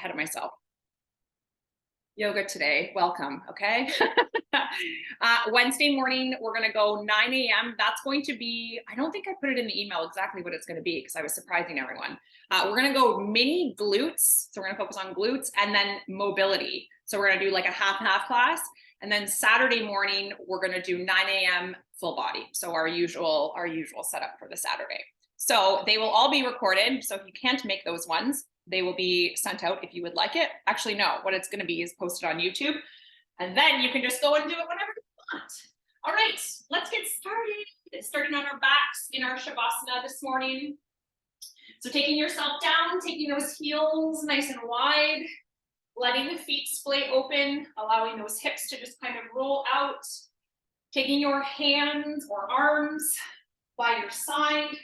ahead of myself. Yoga today, welcome, okay? Wednesday morning, we're gonna go 9 a.m. That's going to be, I don't think I put it in the email exactly what it's gonna be because I was surprising everyone. We're gonna go mini glutes. So we're gonna focus on glutes and then mobility. So we're gonna do like a half class. And then Saturday morning, we're gonna do 9 a.m. full body. So our usual setup for the Saturday. So they will all be recorded. So if you can't make those ones, they will be sent out if you would like it. Actually, no, what it's going to be is posted on YouTube. And then you can just go and do it whenever you want. All right, let's get started. Starting on our backs in our Shavasana this morning. So taking yourself down, taking those heels nice and wide, letting the feet splay open, allowing those hips to just kind of roll out, taking your hands or arms by your side,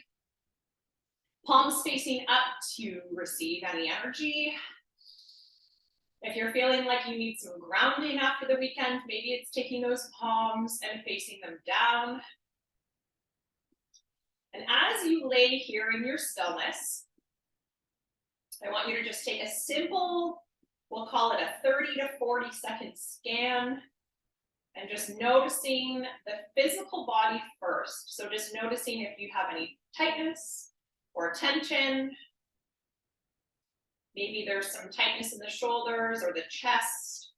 palms facing up to receive any energy. If you're feeling like you need some grounding after the weekend, maybe it's taking those palms and facing them down. And as you lay here in your stillness, I want you to just take a simple, we'll call it a 30 to 40 second scan, and just noticing the physical body first. So just noticing if you have any tightness or tension. Maybe there's some tightness in the shoulders or the chest,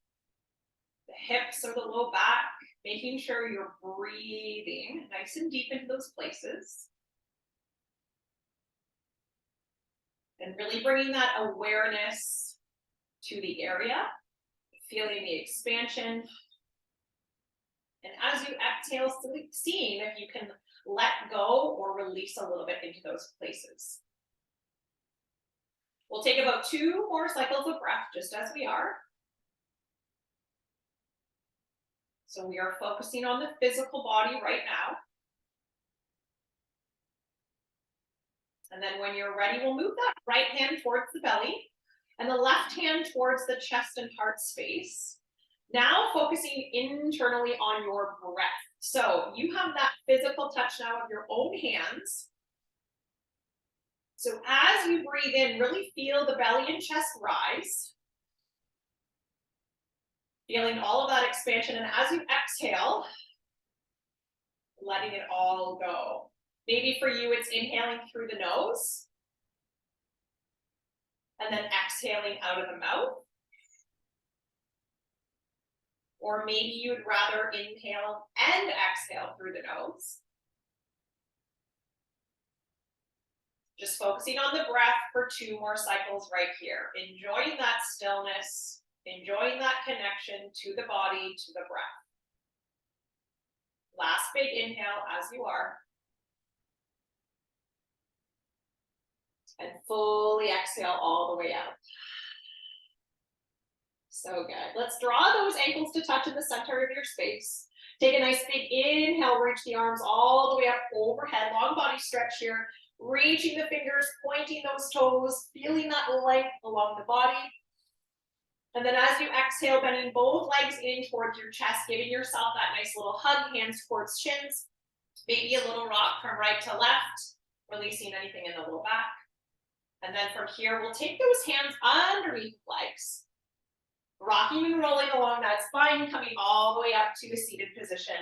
the hips or the low back, making sure you're breathing nice and deep into those places. And really bringing that awareness to the area, feeling the expansion. And as you exhale, seeing if you can let go or release a little bit into those places. We'll take about 2 more cycles of breath, just as we are. So we are focusing on the physical body right now. And then when you're ready, we'll move that right hand towards the belly and the left hand towards the chest and heart space. Now focusing internally on your breath. So you have that physical touch now of your own hands. So as you breathe in, really feel the belly and chest rise. Feeling all of that expansion. And as you exhale, letting it all go. Maybe for you, it's inhaling through the nose. And then exhaling out of the mouth. Or maybe you'd rather inhale and exhale through the nose. Just focusing on the breath for 2 more cycles right here. Enjoying that stillness, enjoying that connection to the body, to the breath. Last big inhale as you are. And fully exhale all the way out. So good. Let's draw those ankles to touch in the center of your space. Take a nice big inhale, reach the arms all the way up overhead, long body stretch here. Reaching the fingers, pointing those toes, feeling that length along the body. And then as you exhale, bending both legs in towards your chest, giving yourself that nice little hug, hands towards shins. Maybe a little rock from right to left, releasing anything in the low back. And then from here, we'll take those hands underneath the legs. Rocking and rolling along that spine, coming all the way up to a seated position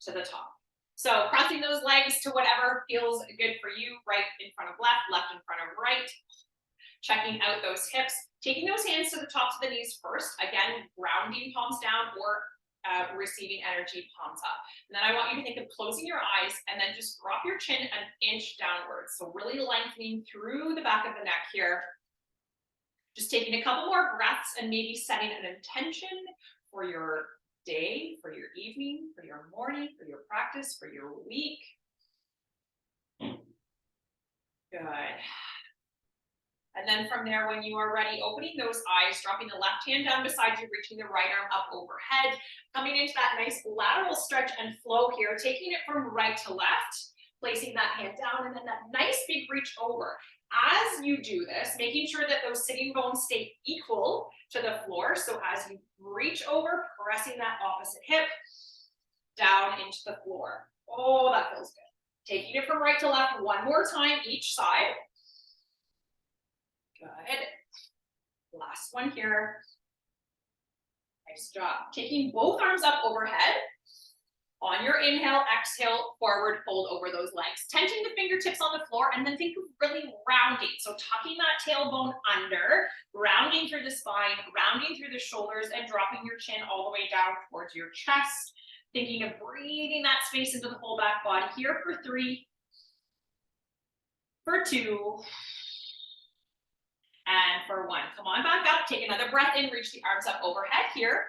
to the top. So crossing those legs to whatever feels good for you, right in front of left, left in front of right. Checking out those hips, taking those hands to the tops of the knees first. Again, grounding palms down or receiving energy palms up. And then I want you to think of closing your eyes and then just drop your chin an inch downwards. So really lengthening through the back of the neck here. Just taking a couple more breaths and maybe setting an intention for your day, for your evening, for your morning, for your practice, for your week. Good. And then from there, when you are ready, opening those eyes, dropping the left hand down beside you, reaching the right arm up overhead, coming into that nice lateral stretch and flow here, taking it from right to left, placing that hand down, and then that nice big reach over. As you do this, making sure that those sitting bones stay equal to the floor. So as you reach over, pressing that opposite hip down into the floor. Oh, that feels good. Taking it from right to left one more time each side. Good. Last one here. Nice job. Taking both arms up overhead. On your inhale, exhale, forward, fold over those legs. Tension the fingertips on the floor, and then think of really rounding. So tucking that tailbone under, rounding through the spine, rounding through the shoulders, and dropping your chin all the way down towards your chest. Thinking of breathing that space into the whole back body here for 3, for 2, and for 1. Come on back up, take another breath in, reach the arms up overhead here.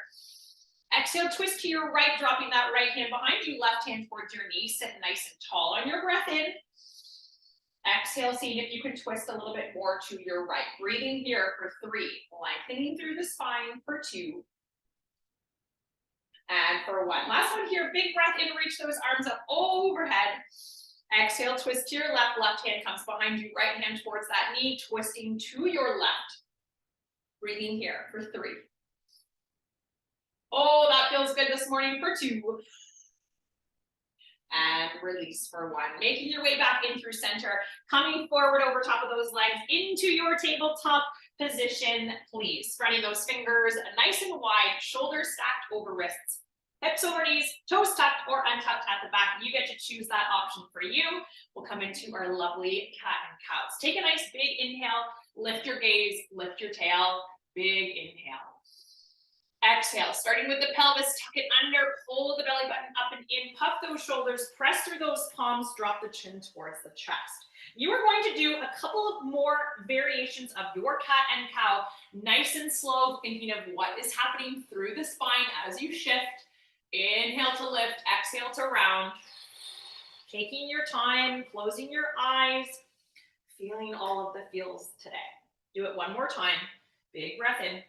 Exhale, twist to your right, dropping that right hand behind you, left hand towards your knee, sit nice and tall on your breath in. Exhale, seeing if you can twist a little bit more to your right. Breathing here for 3, lengthening through the spine for 2, and for 1. Last one here, big breath in, reach those arms up overhead. Exhale, twist to your left, left hand comes behind you, right hand towards that knee, twisting to your left. Breathing here for 3. Oh, that feels good this morning for 2. And release for 1. Making your way back in through center, coming forward over top of those legs into your tabletop position, please. Spreading those fingers nice and wide, shoulders stacked over wrists. Hips over knees, toes tucked or untucked at the back. You get to choose that option for you. We'll come into our lovely cat and cows. Take a nice big inhale, lift your gaze, lift your tail, big inhale. Exhale, starting with the pelvis, tuck it under, pull the belly button up and in, puff those shoulders, press through those palms, drop the chin towards the chest. You are going to do a couple of more variations of your cat and cow, nice and slow, thinking of what is happening through the spine as you shift. Inhale to lift, exhale to round. Taking your time, closing your eyes, feeling all of the feels today. Do it one more time. Big breath in.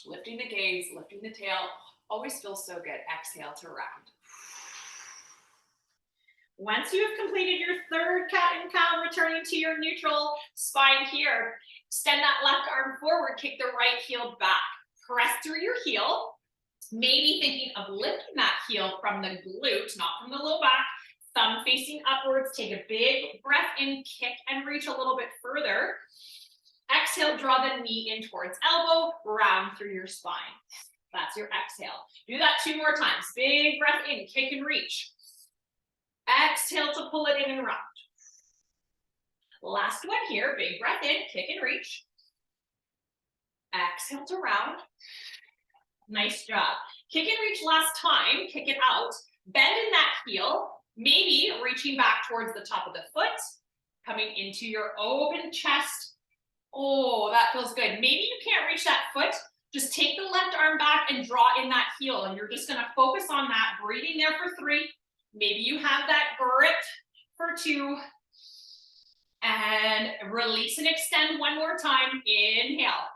Lifting the gaze, lifting the tail, always feels so good. Exhale to round. Once you have completed your third cat and cow, returning to your neutral spine here, extend that left arm forward, kick the right heel back. Press through your heel, maybe thinking of lifting that heel from the glute, not from the low back, thumb facing upwards. Take a big breath in, kick and reach a little bit further. Exhale, draw the knee in towards elbow, round through your spine. That's your exhale. Do that 2 more times. Big breath in, kick and reach. Exhale to pull it in and round. Last one here, big breath in, kick and reach. Exhale to round. Nice job. Kick and reach last time, kick it out. Bend in that heel, maybe reaching back towards the top of the foot, coming into your open chest. Oh, that feels good. Maybe you can't reach that foot. Just take the left arm back and draw in that heel. And you're just going to focus on that. Breathing there for 3. Maybe you have that grip for 2. And release and extend one more time. Inhale.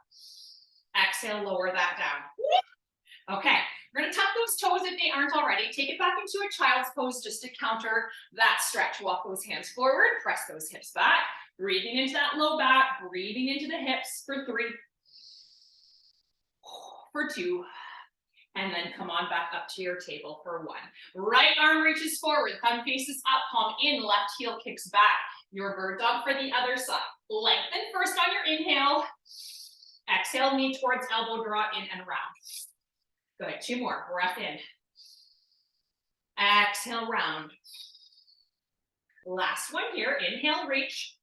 Exhale, lower that down. Okay, we're going to tuck those toes if they aren't already. Take it back into a child's pose just to counter that stretch. Walk those hands forward. Press those hips back. Breathing into that low back, breathing into the hips for 3, for 2, and then come on back up to your table for 1. Right arm reaches forward, thumb faces up, palm in, left heel kicks back. Your bird dog for the other side. Lengthen first on your inhale. Exhale, knee towards elbow, draw in and round. Good, 2 more, breath in. Exhale, round. Last one here, inhale, reach.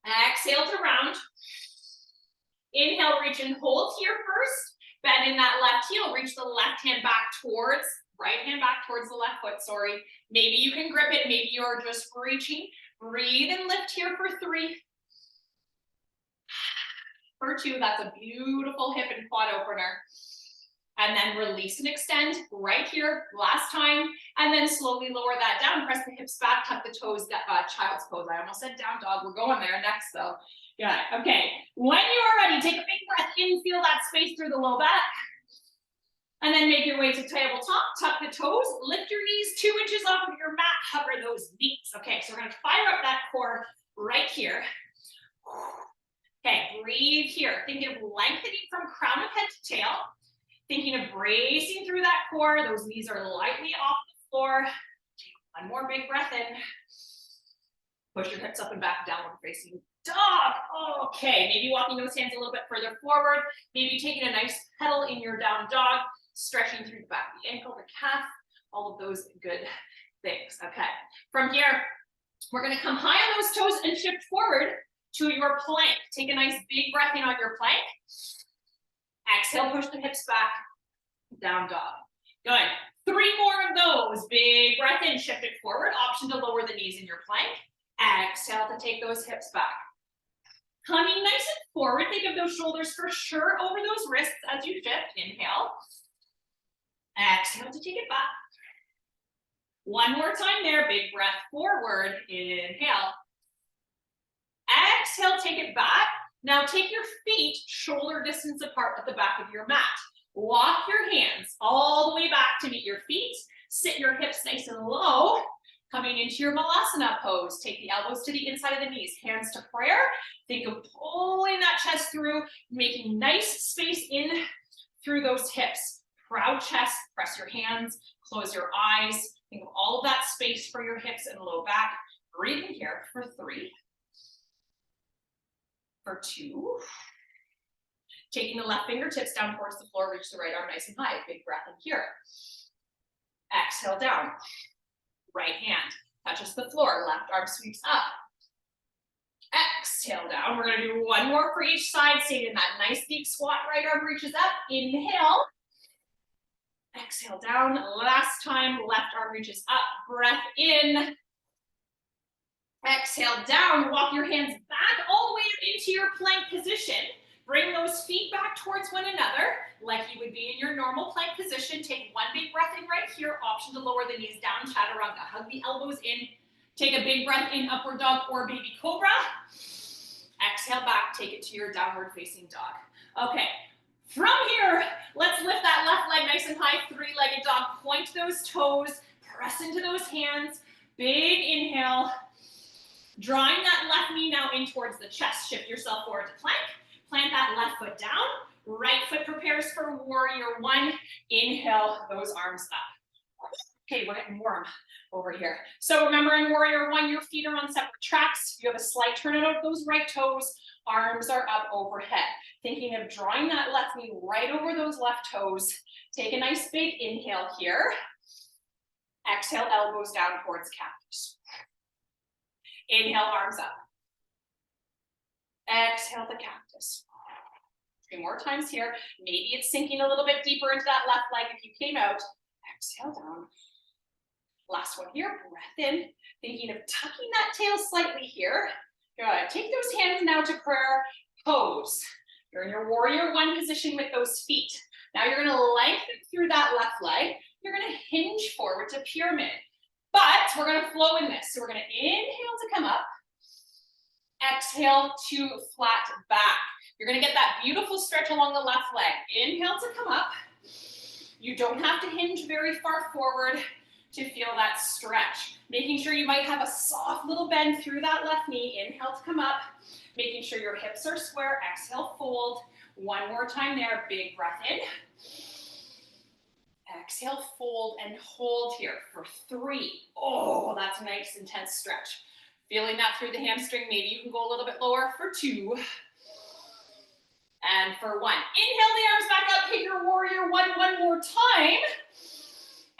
Exhale to round. Inhale, reach and hold here first. Bend in that left heel, reach the left hand back towards, right hand back towards the left foot, sorry. Maybe you can grip it, maybe you're just reaching. Breathe and lift here for 3. For 2, that's a beautiful hip and quad opener. And then release and extend right here, last time, and then slowly lower that down, press the hips back, tuck the toes, child's pose. I almost said down dog, we're going there next though. Got it, okay. When you are ready, take a big breath in, feel that space through the low back. And then make your way to tabletop, tuck the toes, lift your knees 2 inches off of your mat, hover those knees. Okay, so we're gonna fire up that core right here. Okay, breathe here. Thinking of lengthening from crown of head to tail. Thinking of bracing through that core. Those knees are lightly off the floor. Take one more big breath in. Push your hips up and back, downward facing dog. Okay, maybe walking those hands a little bit further forward, maybe taking a nice pedal in your down dog, stretching through the back of the ankle, the calf, all of those good things. Okay, from here, we're gonna come high on those toes and shift forward to your plank. Take a nice big breath in on your plank. Exhale, push the hips back, down dog. Good. 3 more of those. Big breath in, shift it forward. Option to lower the knees in your plank. Exhale to take those hips back. Coming nice and forward. Think of those shoulders for sure over those wrists as you shift. Inhale. Exhale to take it back. One more time there. Big breath forward. Inhale. Exhale, take it back. Now take your feet shoulder distance apart at the back of your mat. Walk your hands all the way back to meet your feet. Sit your hips nice and low. Coming into your Malasana pose. Take the elbows to the inside of the knees. Hands to prayer. Think of pulling that chest through, making nice space in through those hips. Proud chest. Press your hands. Close your eyes. Think of all of that space for your hips and low back. Breathing here for 3. For 2. Taking the left fingertips down towards the floor, reach the right arm nice and high. Big breath in here. Exhale down. Right hand touches the floor, left arm sweeps up. Exhale down. We're gonna do 1 more for each side, staying in that nice deep squat. Right arm reaches up. Inhale. Exhale down. Last time, left arm reaches up. Breath in. Exhale down. Walk your hands back all the way into your plank position. Bring those feet back towards one another, like you would be in your normal plank position. Take 1 big breath in right here. Option to lower the knees down, chaturanga. Hug the elbows in. Take a big breath in, upward dog or baby cobra. Exhale back, take it to your downward facing dog. Okay, from here, let's lift that left leg nice and high, 3-legged dog. Point those toes, press into those hands. Big inhale. Drawing that left knee now in towards the chest. Shift yourself forward to plank. Plant that left foot down. Right foot prepares for warrior 1. Inhale, those arms up. Okay, we're getting warm over here. So remember, in warrior 1, your feet are on separate tracks. You have a slight turn out of those right toes. Arms are up overhead. Thinking of drawing that left knee right over those left toes. Take a nice big inhale here. Exhale, elbows down towards cactus. Inhale, arms up. Exhale the cactus. 3 more times here. Maybe it's sinking a little bit deeper into that left leg if you came out. Exhale down. Last one here. Breath in. Thinking of tucking that tail slightly here. Good. Take those hands now to prayer pose. You're in your warrior 1 position with those feet. Now you're going to lengthen through that left leg. You're going to hinge forward to pyramid. But we're going to flow in this. So we're going to inhale to come up. Exhale to flat back. You're going to get that beautiful stretch along the left leg. Inhale to come up. You don't have to hinge very far forward to feel that stretch. Making sure you might have a soft little bend through that left knee. Inhale to come up. Making sure your hips are square. Exhale, fold. 1 more time there. Big breath in. Exhale, fold, and hold here for 3. Oh, that's a nice, intense stretch. Feeling that through the hamstring. Maybe you can go a little bit lower for 2. And for 1. Inhale the arms back up. Hit your warrior 1 more time.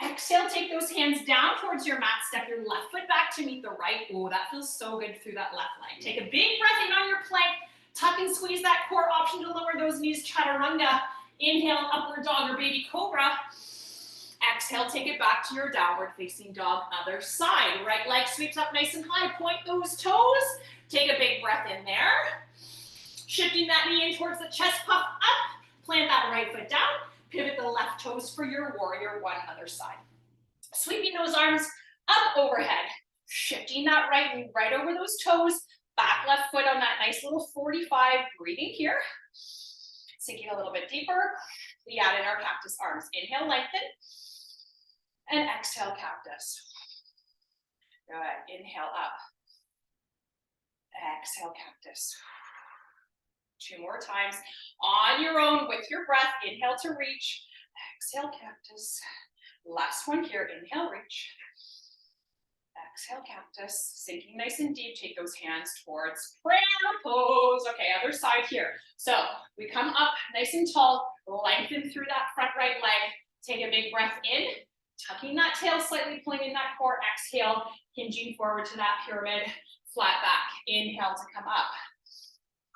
Exhale, take those hands down towards your mat. Step your left foot back to meet the right. Oh, that feels so good through that left leg. Take a big breath in on your plank. Tuck and squeeze that core. Option to lower those knees, chaturanga. Inhale, upward dog or baby cobra. Exhale, take it back to your downward facing dog, other side. Right leg sweeps up nice and high. Point those toes. Take a big breath in there. Shifting that knee in towards the chest, puff up. Plant that right foot down. Pivot the left toes for your warrior 1, other side. Sweeping those arms up overhead. Shifting that right knee right over those toes. Back left foot on that nice little 45. Breathing here. Sinking a little bit deeper. We add in our cactus arms. Inhale, lengthen. And exhale, cactus. Good. Inhale up. Exhale, cactus. 2 more times. On your own with your breath. Inhale to reach. Exhale, cactus. Last one here. Inhale, reach. Exhale, cactus, sinking nice and deep. Take those hands towards prayer pose. Okay, other side here. So we come up nice and tall, lengthen through that front right leg. Take a big breath in, tucking that tail slightly, pulling in that core. Exhale, hinging forward to that pyramid, flat back. Inhale to come up.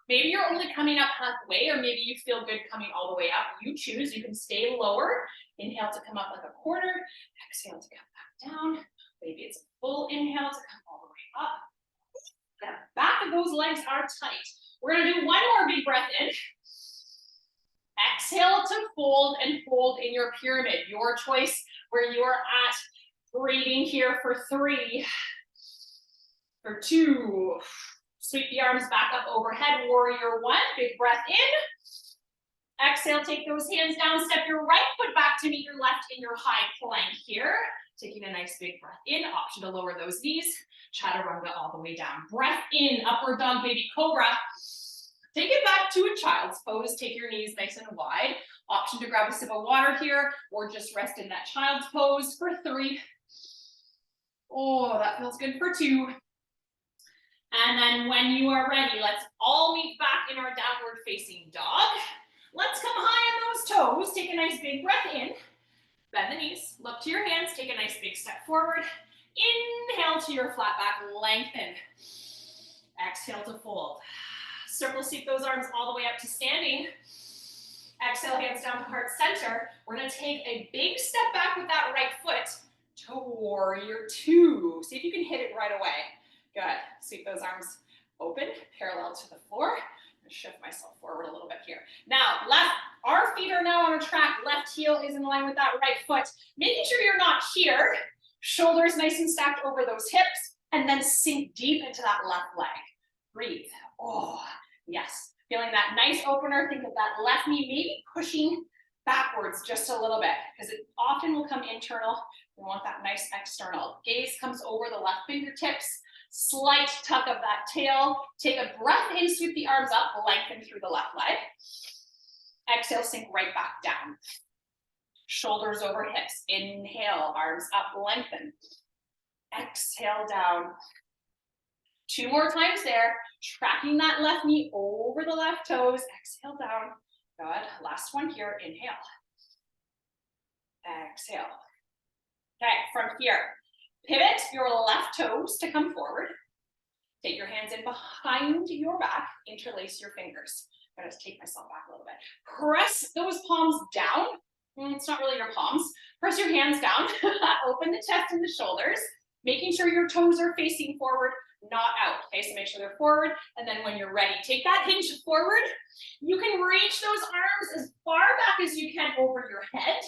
Maybe you're only coming up halfway, or maybe you feel good coming all the way up. You choose, you can stay lower. Inhale to come up like a quarter. Exhale to come back down. Maybe it's a full inhale to come all the way up. The back of those legs are tight. We're gonna do one more big breath in. Exhale to fold and fold in your pyramid. Your choice where you are at. Breathing here for 3, for 2. Sweep the arms back up overhead. Warrior 1, big breath in. Exhale, take those hands down. Step your right foot back to meet your left in your high plank here. Taking a nice big breath in, option to lower those knees. Chaturanga all the way down. Breath in, upward dog, baby cobra. Take it back to a child's pose. Take your knees nice and wide. Option to grab a sip of water here, or just rest in that child's pose for 3. Oh, that feels good for 2. And then when you are ready, let's all meet back in our downward facing dog. Let's come high on those toes. Take a nice big breath in. Bend the knees, look to your hands, take a nice big step forward. Inhale to your flat back, lengthen. Exhale to fold. Circle seat those arms all the way up to standing. Exhale, hands down to heart center. We're gonna take a big step back with that right foot to warrior 2. See if you can hit it right away. Good, sweep those arms open, parallel to the floor. Shift myself forward a little bit here. Now, our feet are now on a track. Left heel is in line with that right foot. Making sure you're not here. Shoulders nice and stacked over those hips, and then sink deep into that left leg. Breathe. Oh, yes. Feeling that nice opener. Think of that left knee maybe pushing backwards just a little bit, because it often will come internal. We want that nice external. Gaze comes over the left fingertips. Slight tuck of that tail. Take a breath in, sweep the arms up, lengthen through the left leg. Exhale, sink right back down. Shoulders over hips. Inhale, arms up, lengthen. Exhale, down. 2 more times there. Tracking that left knee over the left toes. Exhale, down. Good. Last one here. Inhale. Exhale. Okay, from here. Pivot your left toes to come forward. Take your hands in behind your back. Interlace your fingers. I'm gonna take myself back a little bit. Press those palms down. It's not really your palms. Press your hands down. Open the chest and the shoulders. Making sure your toes are facing forward, not out. Okay, so make sure they're forward. And then when you're ready, take that hinge forward. You can reach those arms as far back as you can over your head.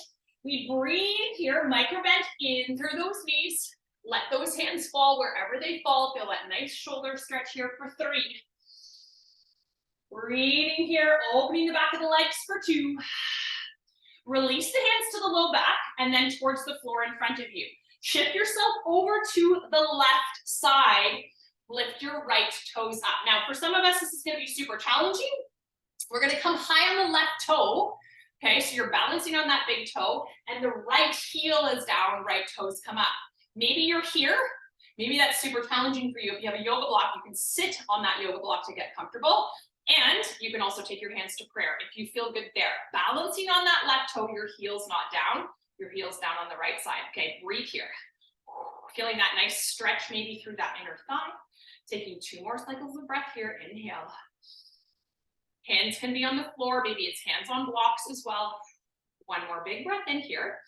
We breathe here, micro bend in through those knees. Let those hands fall wherever they fall. Feel that nice shoulder stretch here for 3. Breathing here, opening the back of the legs for 2. Release the hands to the low back and then towards the floor in front of you. Shift yourself over to the left side. Lift your right toes up. Now, for some of us, this is going to be super challenging. We're going to come high on the left toe. Okay, so you're balancing on that big toe and the right heel is down, right toes come up. Maybe you're here. Maybe that's super challenging for you. If you have a yoga block, you can sit on that yoga block to get comfortable. And you can also take your hands to prayer if you feel good there. Balancing on that left toe, your heel's not down. Your heel's down on the right side. Okay, breathe here. Feeling that nice stretch maybe through that inner thigh. Taking 2 more cycles of breath here. Inhale. Hands can be on the floor. Maybe it's hands on blocks as well. 1 more big breath in here.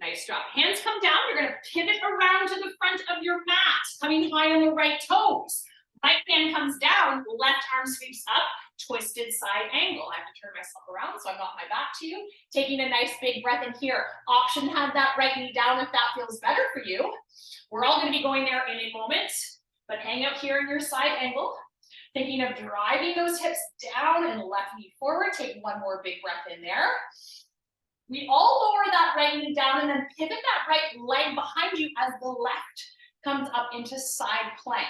Nice job. Hands come down. You're going to pivot around to the front of your mat, coming high on the right toes. Right hand comes down, left arm sweeps up, twisted side angle. I have to turn myself around so I'm not my back to you. Taking a nice big breath in here. Option to have that right knee down if that feels better for you. We're all going to be going there in a moment, but hang out here in your side angle. Thinking of driving those hips down and left knee forward. Take 1 more big breath in there. We all lower that right knee down and then pivot that right leg behind you as the left comes up into side plank.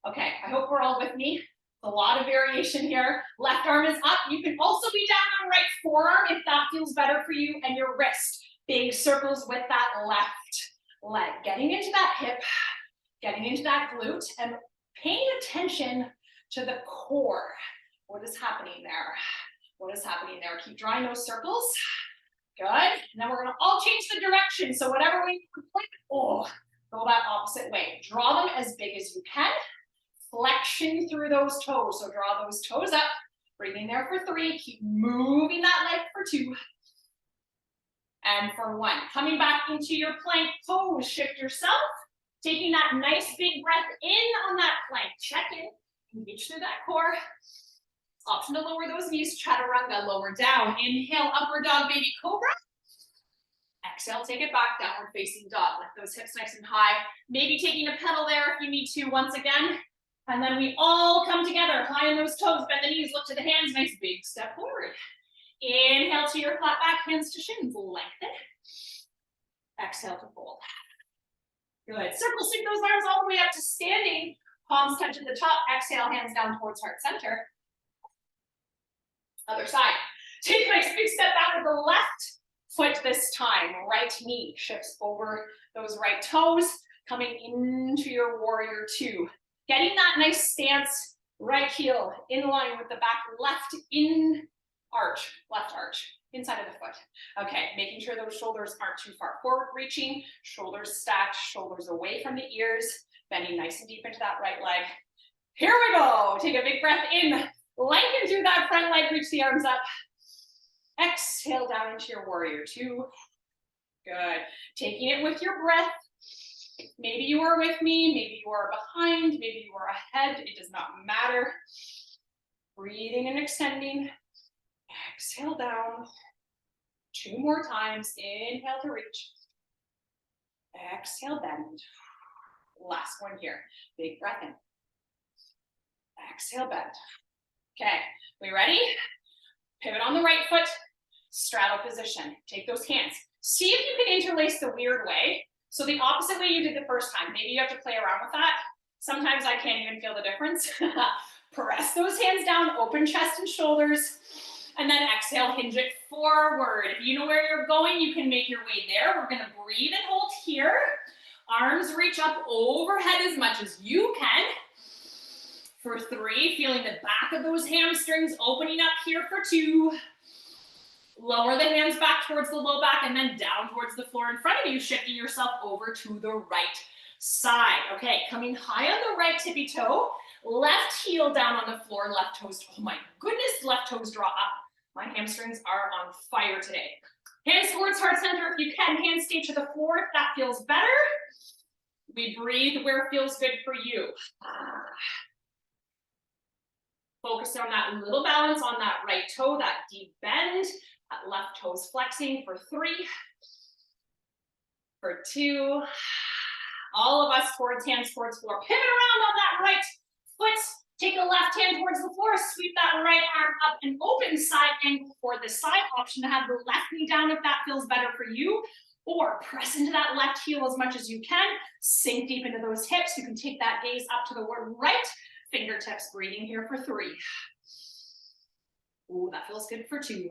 Okay, I hope we're all with me. A lot of variation here. Left arm is up. You can also be down on right forearm if that feels better for you, and your wrist. Big circles with that left. leg, getting into that hip, getting into that glute, and paying attention to the core. What is happening there? What is happening there? Keep drawing those circles. Good. And then we're gonna all change the direction. So whatever way you click, go that opposite way. Draw them as big as you can. Flexion through those toes. So draw those toes up. Breathing there for 3. Keep moving that leg for 2. And for 1. Coming back into your plank pose. Shift yourself. Taking that nice big breath in on that plank. Check in. Reach through that core. Option to lower those knees. Chaturanga. Lower down. Inhale. Upward dog baby cobra. Exhale. Take it back. Downward facing dog. Lift those hips nice and high. Maybe taking a pedal there if you need to once again. And then we all come together, high on those toes, bend the knees, look to the hands, nice big step forward. Inhale to your flat back, hands to shins, lengthen. Exhale to fold. Good, circle, stick those arms all the way up to standing, palms touch at the top, exhale, hands down towards heart center. Other side. Take a nice big step back with the left foot this time, right knee shifts over those right toes, coming into your warrior 2. Getting that nice stance, right heel in line with the back, left arch, inside of the foot. Okay, making sure those shoulders aren't too far forward reaching, shoulders stacked, shoulders away from the ears, bending nice and deep into that right leg. Here we go, take a big breath in, lengthen through that front leg, reach the arms up. Exhale down into your warrior 2. Good, taking it with your breath. Maybe you are with me, maybe you are behind, maybe you are ahead, it does not matter. Breathing and extending. Exhale down. 2 more times. Inhale to reach. Exhale, bend. Last one here. Big breath in. Exhale, bend. Okay, we ready? Pivot on the right foot. Straddle position. Take those hands. See if you can interlace the weird way. So the opposite way you did the first time, maybe you have to play around with that. Sometimes I can't even feel the difference. Press those hands down, open chest and shoulders, and then exhale, hinge it forward. If you know where you're going, you can make your way there. We're gonna breathe and hold here. Arms reach up overhead as much as you can. For 3, feeling the back of those hamstrings opening up here for 2. Lower the hands back towards the low back and then down towards the floor in front of you, shifting yourself over to the right side. Okay, coming high on the right tippy toe, left heel down on the floor, left toes, oh my goodness, left toes draw up. My hamstrings are on fire today. Hands towards heart center if you can, hands stay to the floor if that feels better. We breathe where it feels good for you. Focus on that little balance on that right toe, that deep bend. That left toes flexing for 3, for 2. All of us towards hands towards floor. Pivot around on that right foot. Take the left hand towards the floor. Sweep that right arm up and open side angle for the side option to have the left knee down if that feels better for you. Or press into that left heel as much as you can. Sink deep into those hips. You can take that gaze up to the right. Fingertips breathing here for 3. Ooh, that feels good for 2.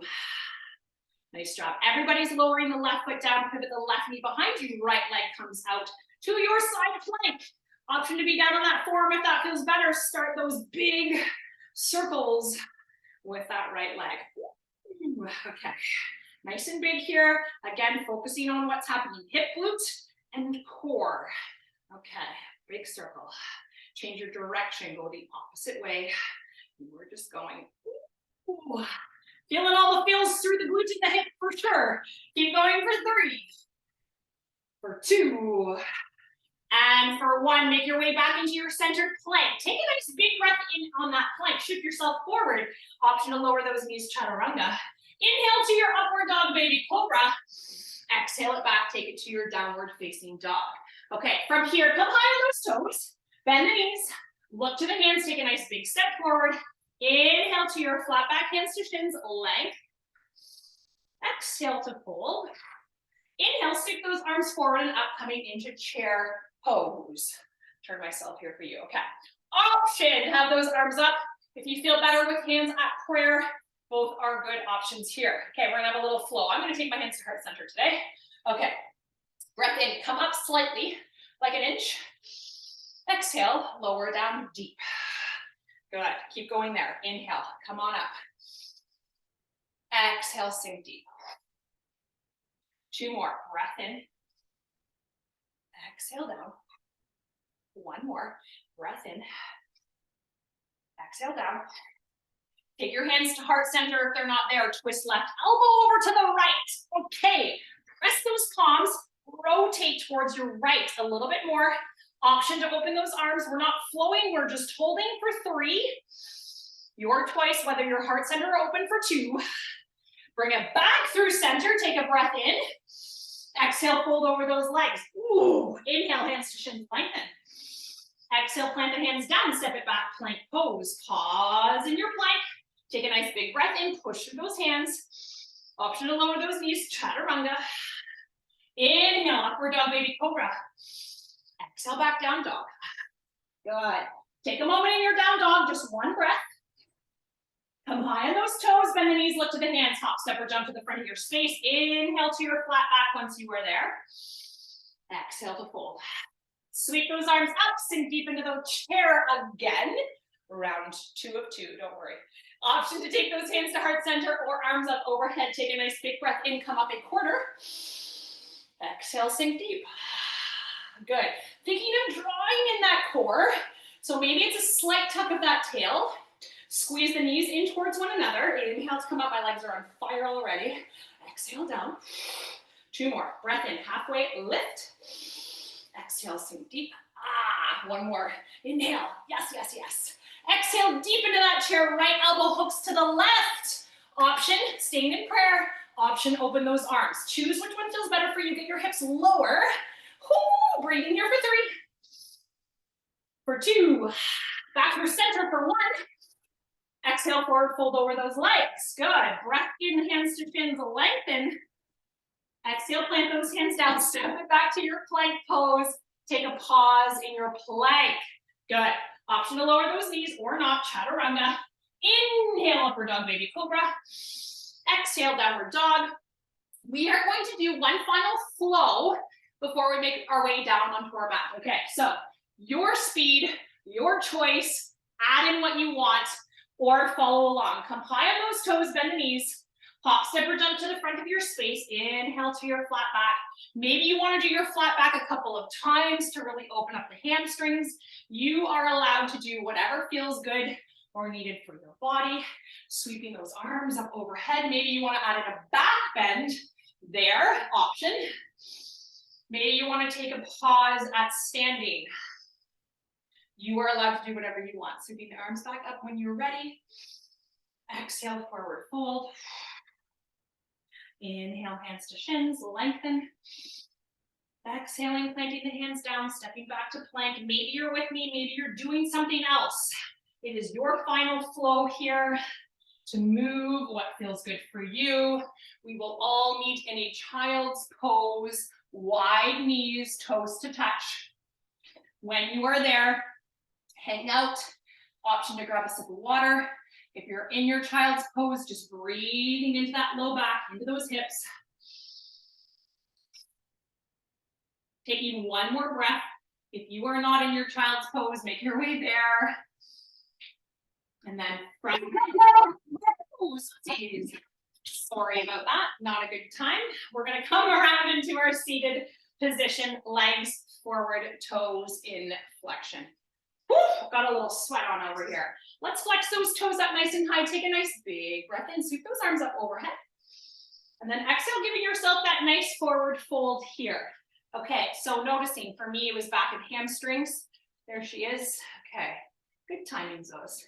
Nice job. Everybody's lowering the left foot down, pivot the left knee behind you, right leg comes out to your side plank. Option to be down on that forearm if that feels better. Start those big circles with that right leg. Ooh, okay, nice and big here. Again, focusing on what's happening, hip, glute, and core. Okay, big circle. Change your direction, go the opposite way. We're just going. Ooh. Feeling all the feels through the glutes and the hip for sure. Keep going for 3, for 2, and for 1. Make your way back into your centered plank. Take a nice big breath in on that plank. Shift yourself forward. Option to lower those knees, chaturanga. Inhale to your upward dog, baby cobra. Exhale it back, take it to your downward facing dog. Okay, from here, come high on those toes. Bend the knees, look to the hands, take a nice big step forward. Inhale to your flat back, hands to shins, length. Exhale to fold. Inhale, stick those arms forward and up, coming into chair pose. Turn myself here for you, okay. Option, have those arms up. If you feel better with hands at prayer, both are good options here. Okay, we're gonna have a little flow. I'm gonna take my hands to heart center today. Okay, Breath in, come up slightly, like an inch. Exhale, lower down deep. Good, keep going there. Inhale, come on up. Exhale, sink deep. 2 more, breath in. Exhale down. 1 more, breath in. Exhale down. Take your hands to heart center if they're not there. Twist left elbow over to the right. Okay, press those palms, rotate towards your right a little bit more. Option to open those arms. We're not flowing, we're just holding for 3. Your choice, whether your heart center open for 2. Bring it back through center, take a breath in. Exhale, fold over those legs. Ooh, inhale, hands to shins, lengthen. Exhale, plant the hands down, step it back, plank pose. Pause in your plank. Take a nice big breath in, push through those hands. Option to lower those knees, chaturanga. Inhale, upward dog, baby cobra. Exhale, back down dog. Good. Take a moment in your down dog, just 1 breath. Come high on those toes, bend the knees, lift to the hands, hop, step, or jump to the front of your space. Inhale to your flat back once you are there. Exhale to fold. Sweep those arms up, sink deep into the chair again. Round 2 of 2, don't worry. Option to take those hands to heart center or arms up overhead. Take a nice big breath in, come up a quarter. Exhale, sink deep. Good. Thinking of drawing in that core. So maybe it's a slight tuck of that tail. Squeeze the knees in towards one another. Inhale to come up, my legs are on fire already. Exhale down. 2 more. Breath in, halfway, lift. Exhale, sink deep. 1 more. Inhale, yes, yes, yes. Exhale, deep into that chair, right elbow hooks to the left. Option, staying in prayer. Option, open those arms. Choose which one feels better for you. Get your hips lower. Whoo, breathing here for 3. For 2. Back through center for 1. Exhale, forward fold over those legs. Good. Breath in, hands to shins, lengthen. Exhale, plant those hands down, step it back to your plank pose. Take a pause in your plank. Good. Option to lower those knees or not, chaturanga. Inhale, upward dog, baby cobra. Exhale, downward dog. We are going to do one final flow before we make our way down onto our mat. Okay, so your speed, your choice, add in what you want or follow along. Come high on those toes, bend the knees. Hop, step, or jump to the front of your space. Inhale to your flat back. Maybe you want to do your flat back a couple of times to really open up the hamstrings. You are allowed to do whatever feels good or needed for your body. Sweeping those arms up overhead. Maybe you want to add in a back bend there, option. Maybe you want to take a pause at standing. You are allowed to do whatever you want. Sweeping the arms back up when you're ready. Exhale, forward fold. Inhale, hands to shins, lengthen. Exhaling, planting the hands down, stepping back to plank. Maybe you're with me, maybe you're doing something else. It is your final flow here to move what feels good for you. We will all meet in a child's pose, wide knees, toes to touch. When you are there, hang out. Option to grab a sip of water. If you're in your child's pose, just breathing into that low back, into those hips. Taking 1 more breath. If you are not in your child's pose, make your way there. And then front pose. Sorry about that, not a good time. We're gonna come around into our seated position, legs forward, toes in flexion. Whew, got a little sweat on over here. Let's flex those toes up nice and high. Take a nice big breath in, sweep those arms up overhead. And then exhale, giving yourself that nice forward fold here. Okay, so noticing for me, it was back and hamstrings. There she is. Okay, good timing, those.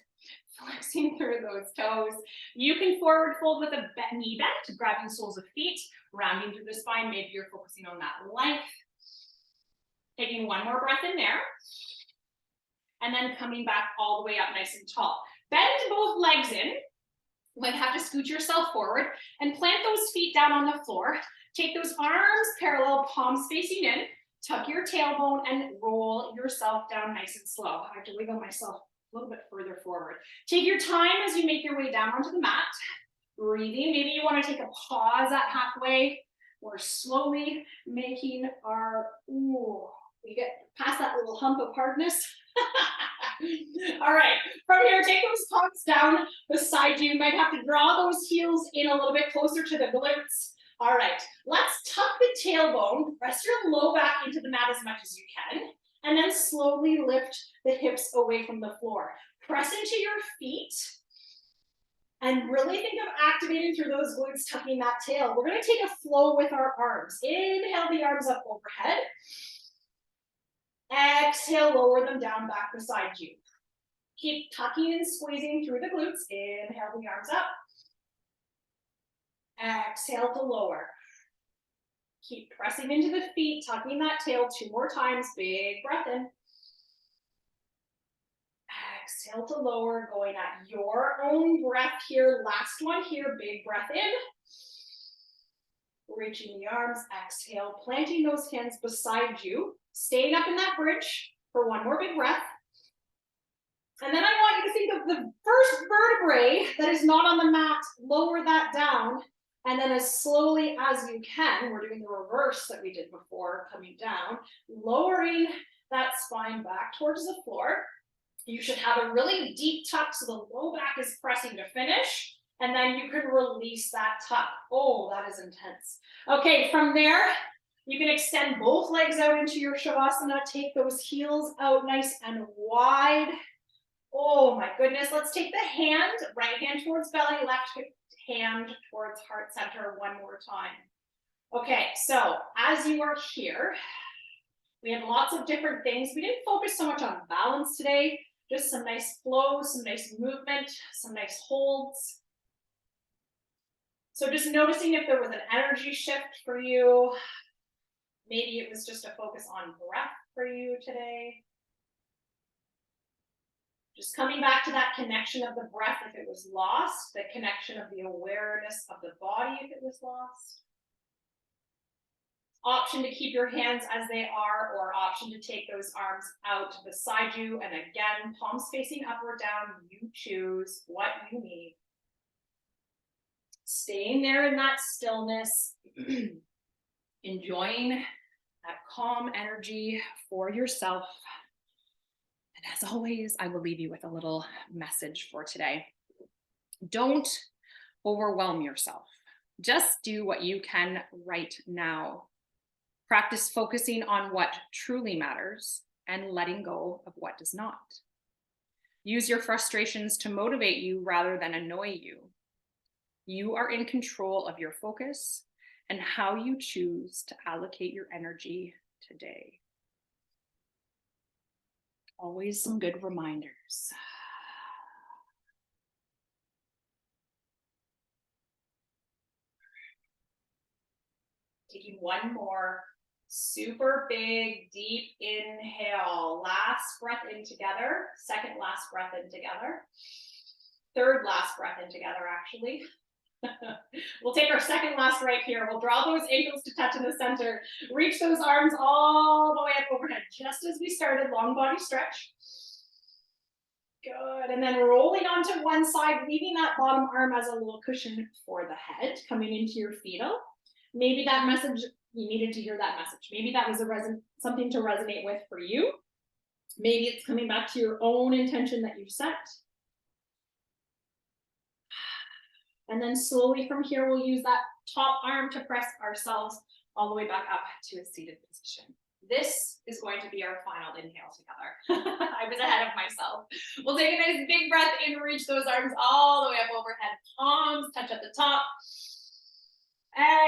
Flexing through those toes. You can forward fold with a knee bend, grabbing soles of feet, rounding through the spine. Maybe you're focusing on that length. Taking 1 more breath in there. And then coming back all the way up nice and tall. Bend both legs in. You might have to scoot yourself forward and plant those feet down on the floor. Take those arms parallel, palms facing in. Tuck your tailbone and roll yourself down nice and slow. I have to wiggle myself a little bit further forward. Take your time as you make your way down onto the mat. Breathing. Maybe you want to take a pause at halfway. We're slowly making our, we get past that little hump of hardness. All right, from here, take those palms down beside you. You might have to draw those heels in a little bit closer to the glutes. All right, let's tuck the tailbone, press your low back into the mat as much as you can, and then slowly lift the hips away from the floor. Press into your feet, and really think of activating through those glutes, tucking that tail. We're gonna take a flow with our arms. Inhale the arms up overhead. Exhale, lower them down back beside you. Keep tucking and squeezing through the glutes. Inhale the arms up. Exhale to lower. Keep pressing into the feet, tucking that tail 2 more times. Big breath in. Exhale to lower, going at your own breath here. Last one here, big breath in. Reaching the arms, exhale, planting those hands beside you. Staying up in that bridge for 1 more big breath. And then I want you to think of the first vertebrae that is not on the mat, lower that down. And then as slowly as you can, we're doing the reverse that we did before, coming down, lowering that spine back towards the floor. You should have a really deep tuck so the low back is pressing to finish. And then you can release that tuck. Oh, that is intense. Okay, from there, you can extend both legs out into your Shavasana. Take those heels out nice and wide. Oh my goodness. Let's take the hand, right hand towards belly, left hand towards heart center 1 more time. Okay, so as you are here, we had lots of different things. We didn't focus so much on balance today, just some nice flow, some nice movement, some nice holds. So just noticing if there was an energy shift for you. Maybe it was just a focus on breath for you today. Just coming back to that connection of the breath if it was lost, the connection of the awareness of the body if it was lost. Option to keep your hands as they are, or option to take those arms out beside you. And again, palms facing up or down, you choose what you need. Staying there in that stillness, enjoying that calm energy for yourself. And as always, I will leave you with a little message for today. Don't overwhelm yourself. Just do what you can right now. Practice focusing on what truly matters and letting go of what does not. Use your frustrations to motivate you rather than annoy you. You are in control of your focus and how you choose to allocate your energy today. Always some good reminders. Taking 1 more super big, deep inhale. Last breath in together. Second last breath in together. Third last breath in together, actually. We'll take our second last right here. We'll draw those ankles to touch in the center. Reach those arms all the way up overhead, just as we started. Long body stretch. Good. And then rolling onto one side, leaving that bottom arm as a little cushion for the head, coming into your fetal. Maybe that message, you needed to hear that message. Maybe that was something to resonate with for you. Maybe it's coming back to your own intention that you've set. And then slowly from here, we'll use that top arm to press ourselves all the way back up to a seated position. This is going to be our final inhale together. I was ahead of myself. We'll take a nice big breath in, reach those arms all the way up overhead. Palms touch at the top.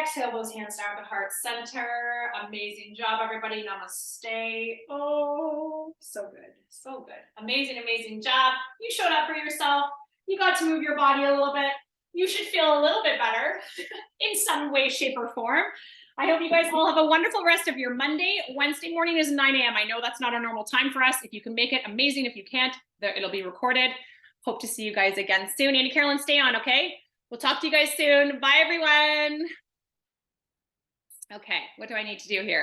Exhale those hands down to heart center. Amazing job, everybody. Namaste. Oh, so good. So good. Amazing, amazing job. You showed up for yourself. You got to move your body a little bit. You should feel a little bit better in some way, shape, or form. I hope you guys all have a wonderful rest of your Monday. Wednesday morning is 9 a.m. I know that's not a normal time for us. If you can make it, amazing. If you can't, it'll be recorded. Hope to see you guys again soon. Andy Carolyn, stay on, okay? We'll talk to you guys soon. Bye, everyone. Okay, what do I need to do here?